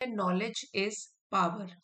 Knowledge is power.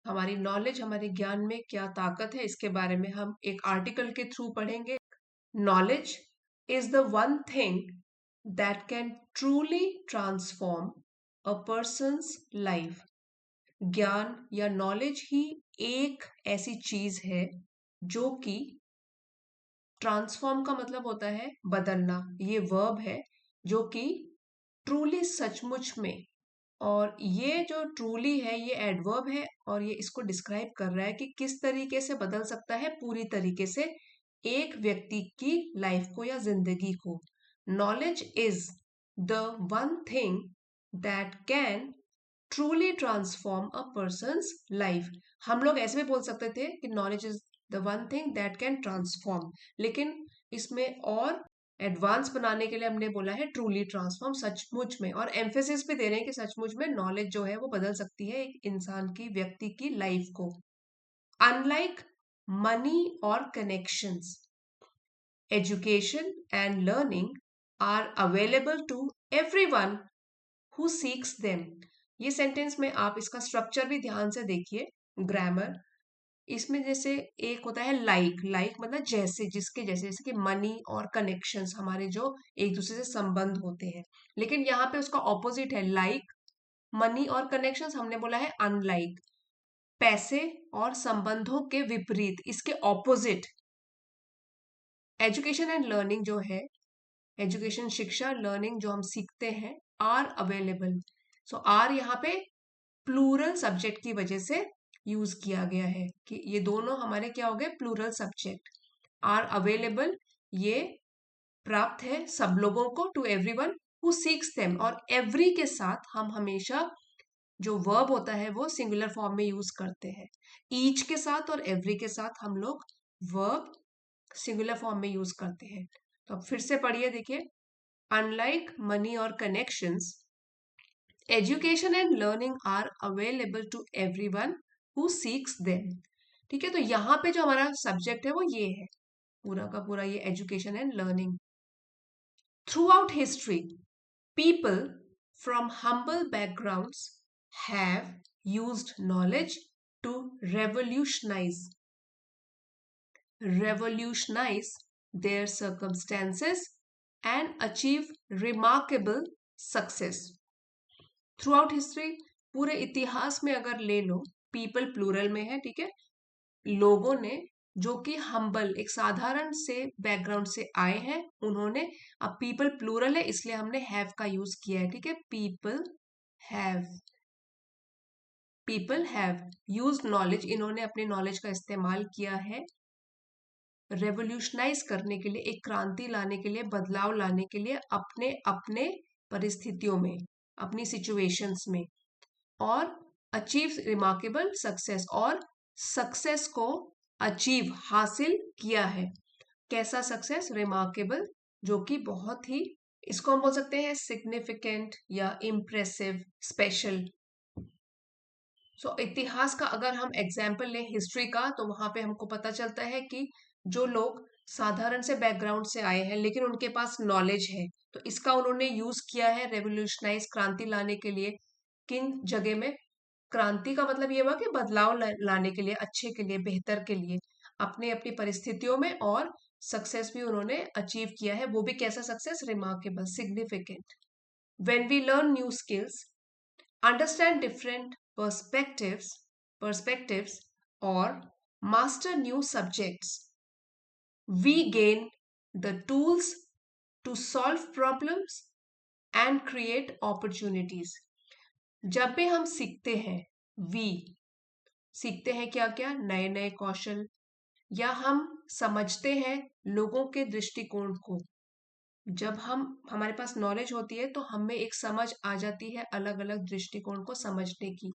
हमारी knowledge, हमारे ज्ञान में क्या ताकत है, इसके बारे में हम एक आर्टिकल के थ्रू पढ़ेंगे। Knowledge is the one thing that can truly transform a persons life. ज्ञान या नॉलेज ही एक ऐसी चीज है जो कि ट्रांसफॉर्म का मतलब होता है बदलना। ये वर्ब है जो कि ट्रूली, सचमुच में, और ये जो ट्रूली है ये एडवर्ब है और ये इसको डिस्क्राइब कर रहा है कि किस तरीके से बदल सकता है पूरी तरीके से एक व्यक्ति की लाइफ को या जिंदगी को। Knowledge is the one thing that can truly transform a persons life. हम लोग ऐसे भी बोल सकते थे कि knowledge is the one thing that can transform, लेकिन इसमें और एडवांस बनाने के लिए हमने बोला है ट्रूली ट्रांसफॉर्म, सचमुच में, और एम्फेसिस भी दे रहे हैं कि सचमुच में नॉलेज जो है वो बदल सकती है एक इंसान की, व्यक्ति की लाइफ को। अनलाइक मनी और connections, education and learning are available to everyone who seeks them. ये सेंटेंस में आप इसका स्ट्रक्चर भी ध्यान से देखिए, ग्रामर। इसमें जैसे एक होता है लाइक, लाइक मतलब जैसे, जिसके जैसे, जैसे कि मनी और कनेक्शंस, हमारे जो एक दूसरे से संबंध होते हैं। लेकिन यहाँ पे उसका ऑपोजिट है, लाइक मनी और कनेक्शंस हमने बोला है अनलाइक, पैसे और संबंधों के विपरीत, इसके ऑपोजिट। एजुकेशन एंड लर्निंग जो है, एजुकेशन शिक्षा, लर्निंग जो हम सीखते हैं, आर अवेलेबल। सो आर यहाँ पे प्लूरल सब्जेक्ट की वजह से यूज किया गया है कि ये दोनों हमारे क्या हो गए, प्लूरल सब्जेक्ट। आर अवेलेबल, ये प्राप्त है सब लोगों को, to everyone who seeks them, और एवरी के साथ हम हमेशा जो वर्ब होता है वो सिंगुलर फॉर्म में यूज करते हैं। ईच के साथ और एवरी के साथ हम लोग वर्ब सिंगुलर फॉर्म में यूज करते हैं। तो अब फिर से पढ़िए, देखिए। अनलाइक मनी और connections, education and learning are available to everyone who seeks them. ठीक है, तो यहाँ पे जो हमारा सब्जेक्ट है वो ये है, पूरा का पूरा ये education and learning. Throughout history, people from humble backgrounds have used knowledge to revolutionise revolutionize their circumstances and achieve remarkable success. Throughout history, पूरे इतिहास में अगर ले लो, पीपल प्लूरल में है, ठीक है, लोगों ने जो कि हम्बल, एक साधारण से बैकग्राउंड से आए हैं, उन्होंने, अब पीपल प्लूरल है इसलिए हमने हैव का यूज किया है, ठीक है, have people have used knowledge, इन्होंने अपने नॉलेज का इस्तेमाल किया है रेवोल्यूशनाइज करने के लिए, एक क्रांति लाने के लिए, बदलाव लाने के लिए अपने अपने परिस्थितियों में, अपनी सिचुएशंस में, और अचीव रिमार्केबल सक्सेस, और सक्सेस को अचीव, हासिल किया है। कैसा सक्सेस? रिमार्केबल, जो कि बहुत ही, इसको हम बोल सकते हैं सिग्निफिकेंट या इम्प्रेसिव, स्पेशल। सो इतिहास का अगर हम एग्जाम्पल लें हिस्ट्री का, तो वहां पे हमको पता चलता है कि जो लोग साधारण से बैकग्राउंड से आए हैं लेकिन उनके पास नॉलेज है, तो इसका उन्होंने यूज किया है रेवोल्यूशनाइज, क्रांति लाने के लिए। किन जगह में? क्रांति का मतलब ये हुआ कि बदलाव लाने के लिए, अच्छे के लिए, बेहतर के लिए, अपने अपनी परिस्थितियों में, और सक्सेस भी उन्होंने अचीव किया है। वो भी कैसा success? Remarkable, significant. When we learn new skills, understand different perspectives, or master new subjects, we gain the tools to solve problems and create opportunities. जब भी हम सीखते हैं, वी सीखते हैं क्या क्या? नए नए कौशल, या हम समझते हैं लोगों के दृष्टिकोण को। जब हम, हमारे पास नॉलेज होती है तो हमें एक समझ आ जाती है अलग अलग दृष्टिकोण को समझने की।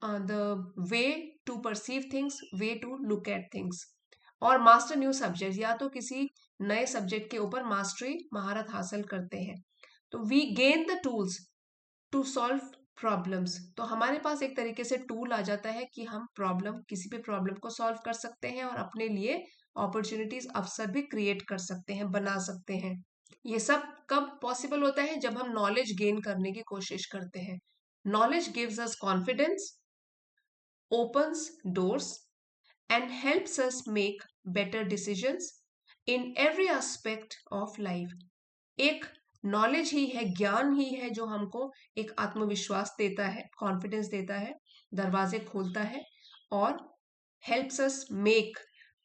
The way to perceive things, way to look at things. और मास्टर न्यू सब्जेक्ट, या तो किसी नए सब्जेक्ट के ऊपर मास्टरी, महारत हासिल करते हैं। तो we gain the tools to solve problems, तो हमारे पास एक तरीके से टूल आ जाता है कि हम प्रॉब्लम, किसी भी प्रॉब्लम को सॉल्व कर सकते हैं और अपने लिए अपॉर्चुनिटीज, अवसर भी क्रिएट कर सकते हैं, बना सकते हैं। ये सब कब पॉसिबल होता है? जब हम नॉलेज गेन करने की कोशिश करते हैं। Knowledge gives us confidence, opens doors, and helps us make better decisions in every aspect of life. एक नॉलेज ही है, ज्ञान ही है जो हमको एक आत्मविश्वास देता है, कॉन्फिडेंस देता है, दरवाजे खोलता है और हेल्प्स अस मेक,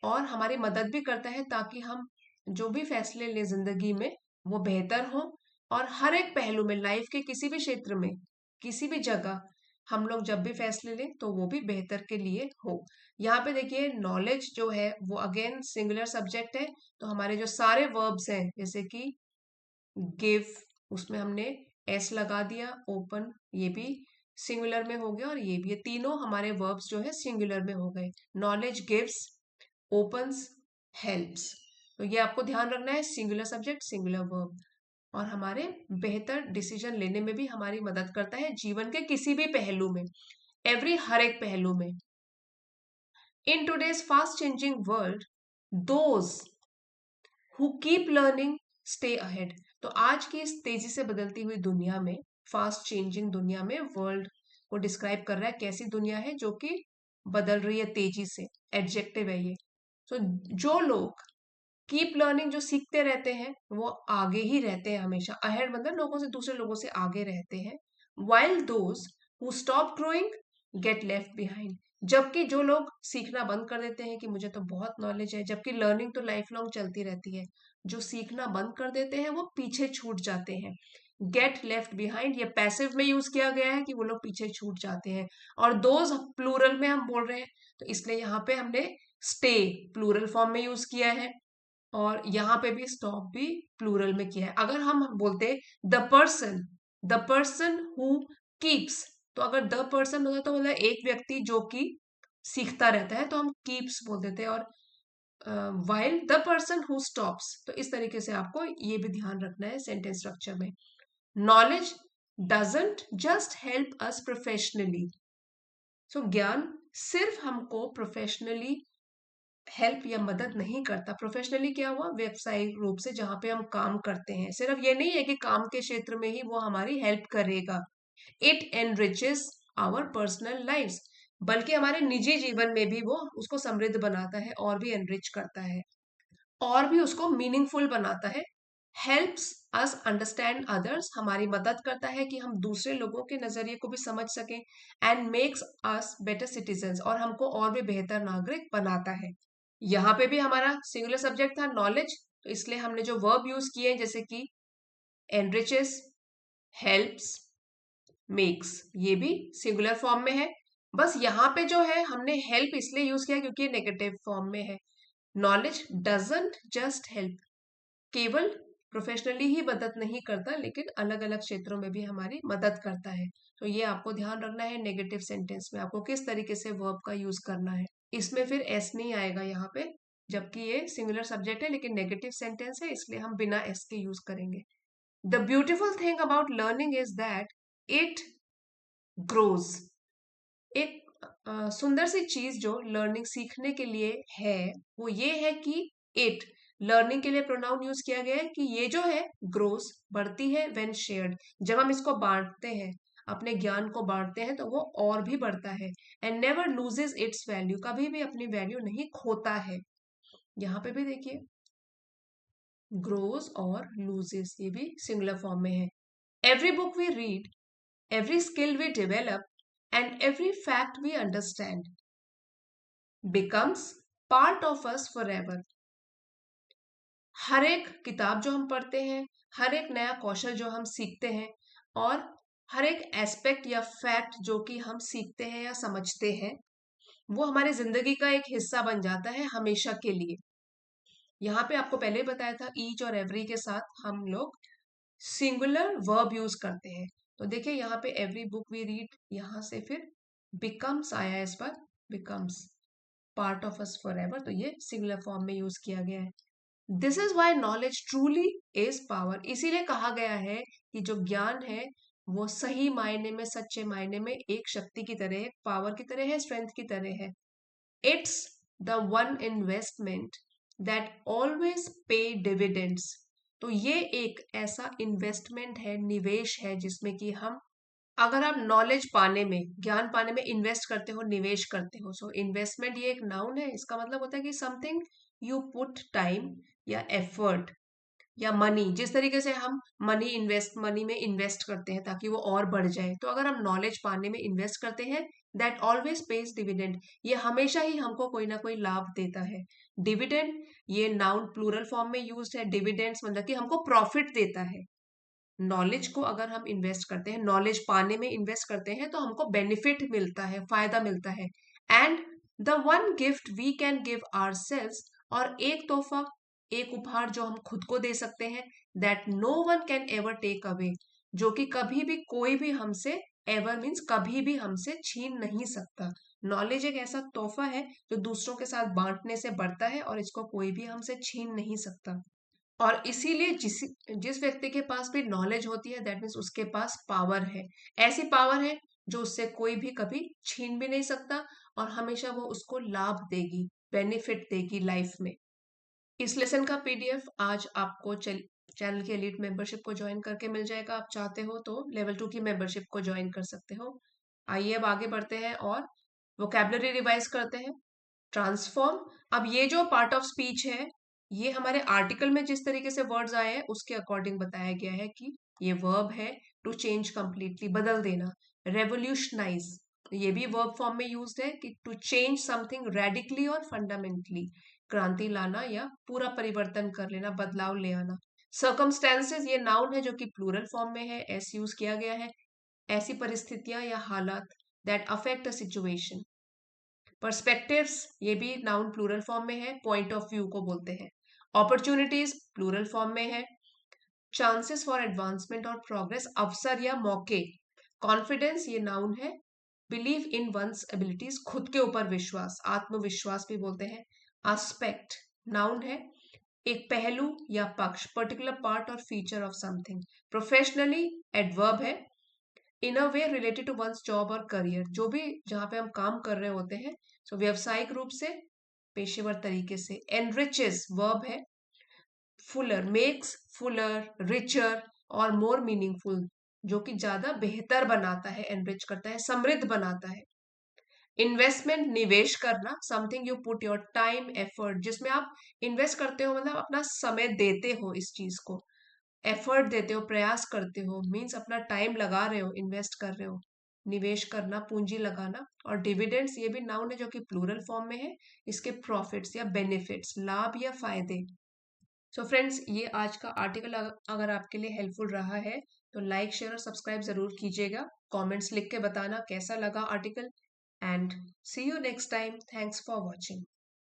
और हमारी मदद भी करता है ताकि हम जो भी फैसले लें जिंदगी में वो बेहतर हो, और हर एक पहलू में, लाइफ के किसी भी क्षेत्र में, किसी भी जगह हम लोग जब भी फैसले लें तो वो भी बेहतर के लिए हो। यहाँ पे देखिए नॉलेज जो है वो अगेन सिंगुलर सब्जेक्ट है, तो हमारे जो सारे वर्ब्स हैं जैसे कि गिव, उसमें हमने एस लगा दिया, ओपन ये भी सिंगुलर में हो गया, और ये भी, ये तीनों हमारे वर्ब्स जो है सिंगुलर में हो गए। नॉलेज गिव्स, ओपन्स, हेल्प्स, तो ये आपको ध्यान रखना है, सिंगुलर सब्जेक्ट सिंगुलर वर्ब, और हमारे बेहतर डिसीजन लेने में भी हमारी मदद करता है जीवन के किसी भी पहलू में, हर एक पहलू में। In today's fast changing world, those who keep learning stay ahead. तो आज की इस तेजी से बदलती हुई दुनिया में, फास्ट चेंजिंग दुनिया में, वर्ल्ड को डिस्क्राइब कर रहा है, कैसी दुनिया है जो कि बदल रही है तेजी से, एडजेक्टिव है ये। तो जो लोग कीप लर्निंग, जो सीखते रहते हैं, वो आगे ही रहते हैं हमेशा, अहेड मतलब लोगों से, दूसरे लोगों से आगे रहते हैं। While those who stop growing get left behind, जबकि जो लोग सीखना बंद कर देते हैं कि मुझे तो बहुत नॉलेज है, जबकि लर्निंग तो लाइफ लॉन्ग चलती रहती है, जो सीखना बंद कर देते हैं वो पीछे छूट जाते हैं। गेट लेफ्ट बिहाइंड ये पैसिव में यूज किया गया है कि वो लोग पीछे छूट जाते हैं, और दोज प्लूरल में हम बोल रहे हैं, तो इसलिए यहाँ पे हमने स्टे प्लूरल फॉर्म में यूज किया है, और यहाँ पे भी स्टॉप भी प्लूरल में किया है। अगर हम बोलते द पर्सन हु कीप्स, तो अगर द पर्सन होता तो मतलब एक व्यक्ति जो कि सीखता रहता है, तो हम कीप्स बोल देते हैं, और while the person who stops, तो इस तरीके से आपको ये भी ध्यान रखना है सेंटेंस स्ट्रक्चर में। Knowledge doesn't just help us professionally, so ज्ञान सिर्फ हमको प्रोफेशनली हेल्प या मदद नहीं करता। प्रोफेशनली क्या हुआ, व्यवसायिक रूप से जहां पे हम काम करते हैं, सिर्फ ये नहीं है कि काम के क्षेत्र में ही वो हमारी हेल्प करेगा। It enriches our personal lives, बल्कि हमारे निजी जीवन में भी वो उसको समृद्ध बनाता है और भी एनरिच करता है और भी उसको मीनिंगफुल बनाता है। हेल्प्स अस अंडरस्टैंड अदर्स, हमारी मदद करता है कि हम दूसरे लोगों के नजरिए को भी समझ सकें। And makes us better citizens, और हमको और भी बेहतर नागरिक बनाता है। यहाँ पे भी हमारा सिंगुलर सब्जेक्ट था नॉलेज, तो इसलिए हमने जो वर्ब यूज किए जैसे कि एनरिचेस, हेल्प्स, मेक्स, ये भी सिंगुलर फॉर्म में है। बस यहाँ पे जो है हमने हेल्प इसलिए यूज किया क्योंकि नेगेटिव फॉर्म में है। नॉलेज डजंट जस्ट हेल्प, केवल प्रोफेशनली ही मदद नहीं करता, लेकिन अलग अलग क्षेत्रों में भी हमारी मदद करता है। तो ये आपको ध्यान रखना है, नेगेटिव सेंटेंस में आपको किस तरीके से वर्ब का यूज करना है। इसमें फिर एस नहीं आएगा यहाँ पे, जबकि ये सिंगुलर सब्जेक्ट है लेकिन नेगेटिव सेंटेंस है, इसलिए हम बिना एस के यूज करेंगे। The beautiful thing about learning is that it grows. एक सुंदर सी चीज जो लर्निंग सीखने के लिए है वो ये है कि इट, लर्निंग के लिए प्रोनाउन यूज किया गया है कि ये जो है ग्रोस, बढ़ती है, व्हेन शेयर्ड, जब हम इसको बांटते हैं, अपने ज्ञान को बांटते हैं तो वो और भी बढ़ता है। And never loses it's value, कभी भी अपनी वैल्यू नहीं खोता है। यहाँ पे भी देखिए ग्रोस और लूजेस, ये भी सिंगुलर फॉर्म में है। Every book we read, every skill we develop, and every fact we understand becomes part of us forever। हर एक किताब जो हम पढ़ते हैं, हर एक नया कौशल जो हम सीखते हैं, और हर एक एस्पेक्ट या फैक्ट जो कि हम सीखते हैं या समझते हैं, वो हमारी जिंदगी का एक हिस्सा बन जाता है हमेशा के लिए। यहाँ पे आपको पहले ही बताया था ईच और एवरी के साथ हम लोग सिंगुलर वर्ब यूज करते हैं। तो देखिए यहाँ पे एवरी बुक वी रीड, यहाँ से फिर बिकम्स आया है, इस पर becomes part of us forever, तो ये सिंगुलर फॉर्म में यूज किया गया है। This is why knowledge truly is power, इसीलिए कहा गया है कि जो ज्ञान है वो सही मायने में, सच्चे मायने में एक शक्ति की तरह है, पावर की तरह है, स्ट्रेंथ की तरह है। It's the one investment that always पे डिविडेंड्स, तो ये एक ऐसा इन्वेस्टमेंट है, निवेश है, जिसमें कि हम अगर आप नॉलेज पाने में, ज्ञान पाने में इन्वेस्ट करते हो, निवेश करते हो, सो इन्वेस्टमेंट ये एक नाउन है। इसका मतलब होता है कि समथिंग यू पुट टाइम या एफर्ट या मनी, जिस तरीके से हम मनी में इन्वेस्ट करते हैं ताकि वो और बढ़ जाए, तो अगर हम नॉलेज पाने में इन्वेस्ट करते हैं, दैट ऑलवेज पेज डिविडेंड, ये हमेशा ही हमको कोई ना कोई लाभ देता है। डिविडेंड ये नाउन प्लूरल फॉर्म में यूज है। डिविडेंड्स मतलब कि हमको प्रॉफिट देता है। नॉलेज को अगर हम इन्वेस्ट करते हैं, नॉलेज पाने में इन्वेस्ट करते हैं, तो हमको बेनिफिट मिलता है, फायदा मिलता है। And the one gift we can give ourselves, और एक तोहफा, एक उपहार जो हम खुद को दे सकते हैं, that no one can ever take away, जो कि कभी भी कोई भी हमसे, एवर मीन्स कभी भी हमसे छीन नहीं सकता। नॉलेज एक ऐसा तोहफा है जो दूसरों के साथ बांटने से बढ़ता है, और इसको कोई भी हमसे छीन नहीं सकता। और इसीलिए जिस व्यक्ति के पास भी नॉलेज होती है, दैट मीन्स उसके पास पावर है। ऐसी पावर है जो उससे कोई भी कभी छीन भी नहीं सकता, और हमेशा वो उसको लाभ देगी, बेनिफिट देगी लाइफ में। इस लेसन का पीडीएफ आज आपको चैनल की एलीट मेंबरशिप को ज्वाइन करके मिल जाएगा। आप चाहते हो तो लेवल 2 की मेंबरशिप को ज्वाइन कर सकते हो। आइए अब आगे बढ़ते हैं और वोकैबुलरी रिवाइज करते हैं। ट्रांसफॉर्म, अब ये जो पार्ट ऑफ स्पीच है, ये हमारे आर्टिकल में जिस तरीके से वर्ड्स आए हैं उसके अकॉर्डिंग बताया गया है कि ये वर्ब है टू चेंज कंप्लीटली, बदल देना। रेवोल्यूशनाइज, ये भी वर्ब फॉर्म में यूज्ड है कि टू चेंज समथिंग रेडिकली और फंडामेंटली, क्रांति लाना या पूरा परिवर्तन कर लेना, बदलाव ले आना। सर्कमस्टेंसेस ये नाउन है जो कि प्लूरल फॉर्म में है, एस यूज किया गया है। ऐसी परिस्थितियां या हालात, that affect a situation. Perspectives ये भी नाउन प्लूरल फॉर्म में है, पॉइंट ऑफ व्यू को बोलते हैं। अपॉर्चुनिटीज प्लूरल फॉर्म में है। चांसेस फॉर एडवांसमेंट और प्रोग्रेस, अवसर या मौके। कॉन्फिडेंस ये नाउन है। बिलीव इन वंस एबिलिटीज, खुद के ऊपर विश्वास, आत्मविश्वास भी बोलते हैं। एस्पेक्ट नाउन है, एक पहलू या पक्ष, पर्टिकुलर पार्ट और feature of something. Professionally adverb है, इन अ वे रिलेटेड टू वंस जॉब और करियर, जो भी जहां पे हम काम कर रहे होते हैं, सो व्यावसायिक रूप से, पेशेवर तरीके से। एनरिचेस वर्ब है, फुलर, मेक्स फुलर, रिचर और मोर मीनिंगफुल, जो कि ज्यादा बेहतर बनाता है, एनरिच करता है, समृद्ध बनाता है। इन्वेस्टमेंट निवेश करना, something you put your time effort, जिसमें आप इन्वेस्ट करते हो मतलब अपना समय देते हो इस चीज को, एफर्ट देते हो, प्रयास करते हो, मीन्स अपना टाइम लगा रहे हो, इन्वेस्ट कर रहे हो। निवेश करना, पूंजी लगाना। और डिविडेंड्स ये भी नाउन है जो कि प्लूरल फॉर्म में है, इसके प्रॉफिट्स या बेनिफिट्स, लाभ या फायदे। सो फ्रेंड्स, ये आज का आर्टिकल अगर आपके लिए हेल्पफुल रहा है तो लाइक शेयर और सब्सक्राइब जरूर कीजिएगा। कमेंट्स लिख के बताना कैसा लगा article, and see you next time. Thanks for watching.